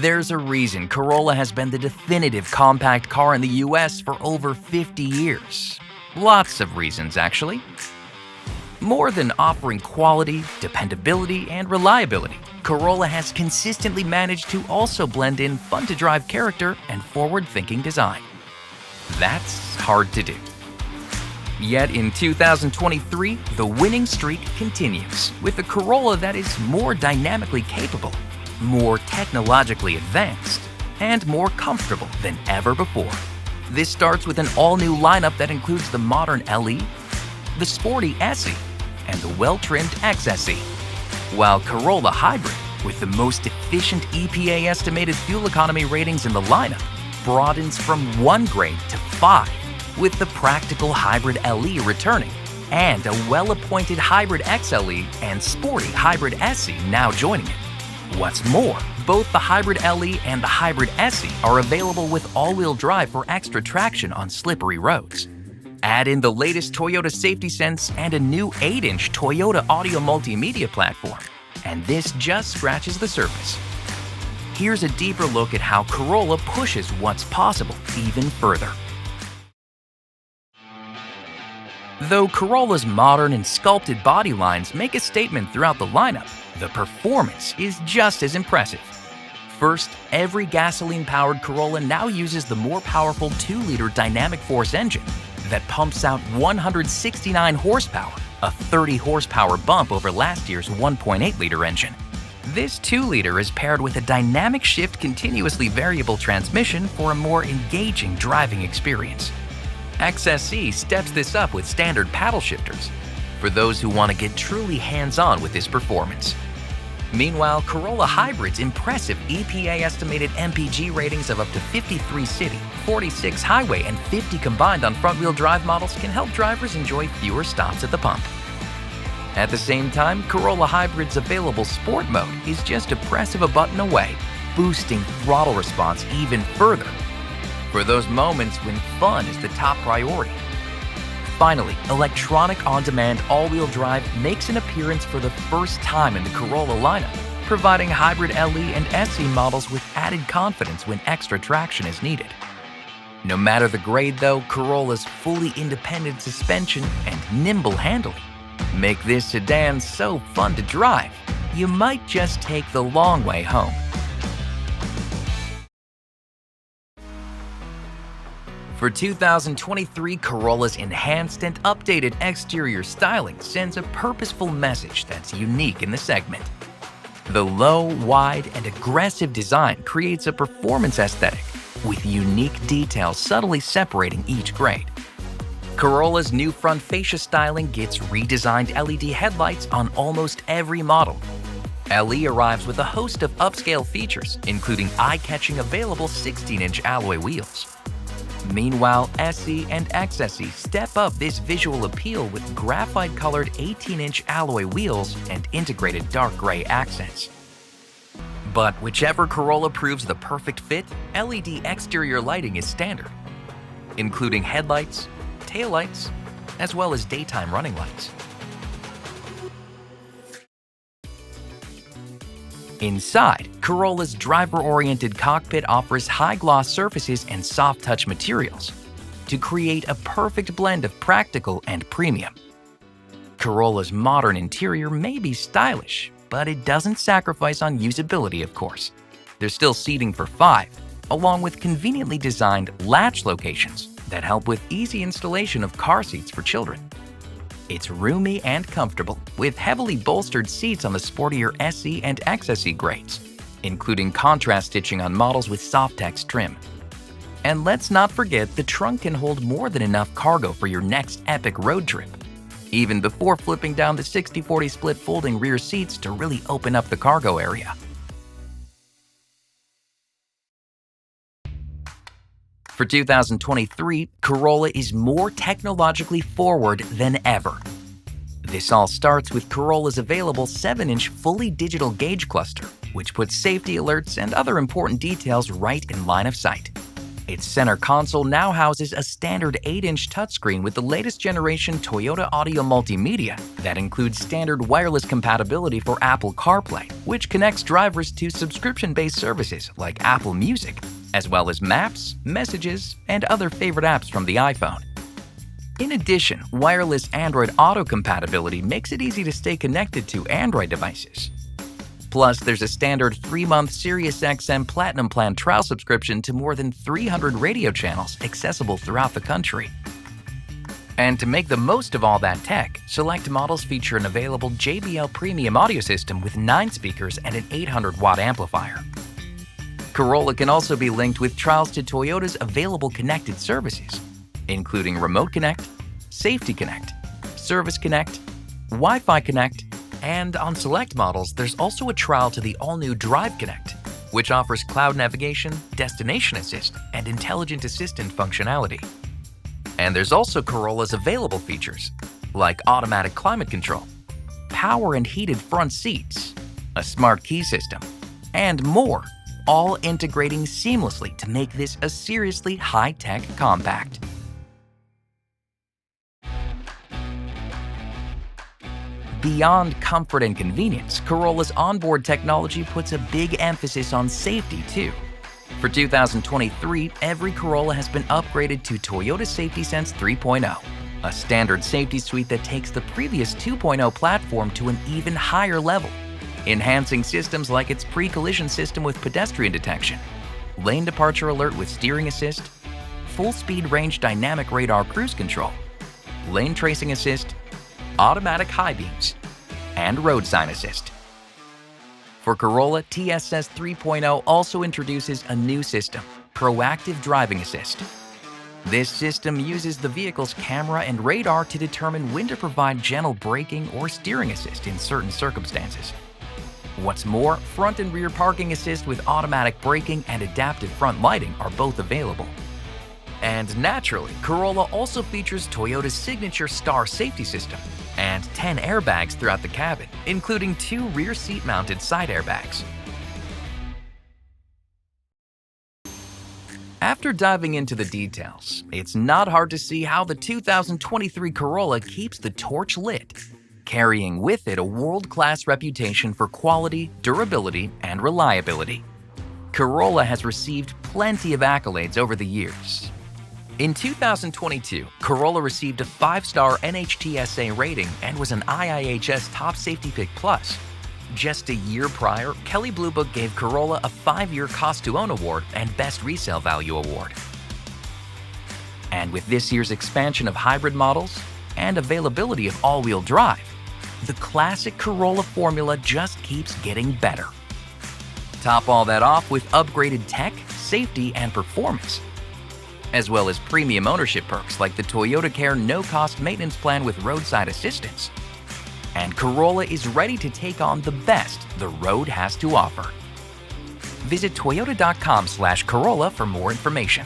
There's a reason Corolla has been the definitive compact car in the US for over 50 years. Lots of reasons, actually. More than offering quality, dependability, and reliability, Corolla has consistently managed to also blend in fun-to-drive character and forward-thinking design. That's hard to do. Yet in 2023, the winning streak continues with a Corolla that is more dynamically capable, more technologically advanced, and more comfortable than ever before. This starts with an all-new lineup that includes the modern LE, the sporty SE, and the well-trimmed XSE. While Corolla Hybrid, with the most efficient EPA estimated fuel economy ratings in the lineup, broadens from 1 grade to 5, with the practical Hybrid LE returning, and a well-appointed Hybrid XLE and sporty Hybrid SE now joining it. What's more, both the Hybrid LE and the Hybrid SE are available with all-wheel drive for extra traction on slippery roads. Add in the latest Toyota Safety Sense and a new 8-inch Toyota audio multimedia platform, and this just scratches the surface. Here's a deeper look at how Corolla pushes what's possible even further. Though Corolla's modern and sculpted body lines make a statement throughout the lineup, the performance is just as impressive. First, every gasoline-powered Corolla now uses the more powerful 2-liter dynamic force engine that pumps out 169 horsepower, a 30 horsepower bump over last year's 1.8-liter engine. This 2-liter is paired with a dynamic shift continuously variable transmission for a more engaging driving experience. XSE steps this up with standard paddle shifters for those who want to get truly hands-on with this performance. Meanwhile, Corolla Hybrid's impressive EPA-estimated MPG ratings of up to 53 city, 46 highway, and 50 combined on front-wheel drive models can help drivers enjoy fewer stops at the pump. At the same time, Corolla Hybrid's available Sport mode is just a press of a button away, boosting throttle response even further for those moments when fun is the top priority. Finally, electronic on-demand all-wheel drive makes an appearance for the first time in the Corolla lineup, providing Hybrid LE and SE models with added confidence when extra traction is needed. No matter the grade though, Corolla's fully independent suspension and nimble handling make this sedan so fun to drive, you might just take the long way home. For 2023, Corolla's enhanced and updated exterior styling sends a purposeful message that's unique in the segment. The low, wide, and aggressive design creates a performance aesthetic with unique details subtly separating each grade. Corolla's new front fascia styling gets redesigned LED headlights on almost every model. LE arrives with a host of upscale features, including eye-catching available 16-inch alloy wheels. Meanwhile, SE and XSE step up this visual appeal with graphite-colored 18-inch alloy wheels and integrated dark gray accents. But whichever Corolla proves the perfect fit, LED exterior lighting is standard, including headlights, taillights, as well as daytime running lights. Inside, Corolla's driver-oriented cockpit offers high-gloss surfaces and soft-touch materials to create a perfect blend of practical and premium. Corolla's modern interior may be stylish, but it doesn't sacrifice on usability, of course. There's still seating for 5, along with conveniently designed latch locations that help with easy installation of car seats for children. It's roomy and comfortable, with heavily bolstered seats on the sportier SE and XSE grades, including contrast stitching on models with Softex trim. And let's not forget the trunk can hold more than enough cargo for your next epic road trip, even before flipping down the 60/40 split folding rear seats to really open up the cargo area. For 2023, Corolla is more technologically forward than ever. This all starts with Corolla's available 7-inch fully digital gauge cluster, which puts safety alerts and other important details right in line of sight. Its center console now houses a standard 8-inch touchscreen with the latest generation Toyota audio multimedia that includes standard wireless compatibility for Apple CarPlay, which connects drivers to subscription-based services like Apple Music, as well as Maps, Messages, and other favorite apps from the iPhone. In addition, wireless Android Auto compatibility makes it easy to stay connected to Android devices. Plus, there's a standard 3-month SiriusXM Platinum Plan trial subscription to more than 300 radio channels accessible throughout the country. And to make the most of all that tech, select models feature an available JBL premium audio system with 9 speakers and an 800-watt amplifier. Corolla can also be linked with trials to Toyota's available connected services, including Remote Connect, Safety Connect, Service Connect, Wi-Fi Connect, and on select models, there's also a trial to the all-new Drive Connect, which offers cloud navigation, destination assist, and intelligent assistant functionality. And there's also Corolla's available features, like automatic climate control, power and heated front seats, a smart key system, and more, all integrating seamlessly to make this a seriously high-tech compact. Beyond comfort and convenience, Corolla's onboard technology puts a big emphasis on safety too. For 2023, every Corolla has been upgraded to Toyota Safety Sense 3.0, a standard safety suite that takes the previous 2.0 platform to an even higher level, enhancing systems like its pre-collision system with pedestrian detection, lane departure alert with steering assist, full-speed range dynamic radar cruise control, lane tracing assist, automatic high beams, and road sign assist. For Corolla, TSS 3.0 also introduces a new system, Proactive Driving Assist. This system uses the vehicle's camera and radar to determine when to provide gentle braking or steering assist in certain circumstances. What's more, front and rear parking assist with automatic braking and adaptive front lighting are both available. And naturally, Corolla also features Toyota's signature Star safety system and 10 airbags throughout the cabin, including 2 rear seat-mounted side airbags. After diving into the details, it's not hard to see how the 2023 Corolla keeps the torch lit, carrying with it a world-class reputation for quality, durability, and reliability. Corolla has received plenty of accolades over the years. In 2022, Corolla received a 5-star NHTSA rating and was an IIHS Top Safety Pick Plus. Just a year prior, Kelley Blue Book gave Corolla a 5-year Cost to Own Award and Best Resale Value Award. And with this year's expansion of hybrid models and availability of all-wheel drive, the classic Corolla formula just keeps getting better. Top all that off with upgraded tech, safety, and performance, as well as premium ownership perks like the Toyota Care no-cost maintenance plan with roadside assistance. And Corolla is ready to take on the best the road has to offer. Visit toyota.com/Corolla for more information.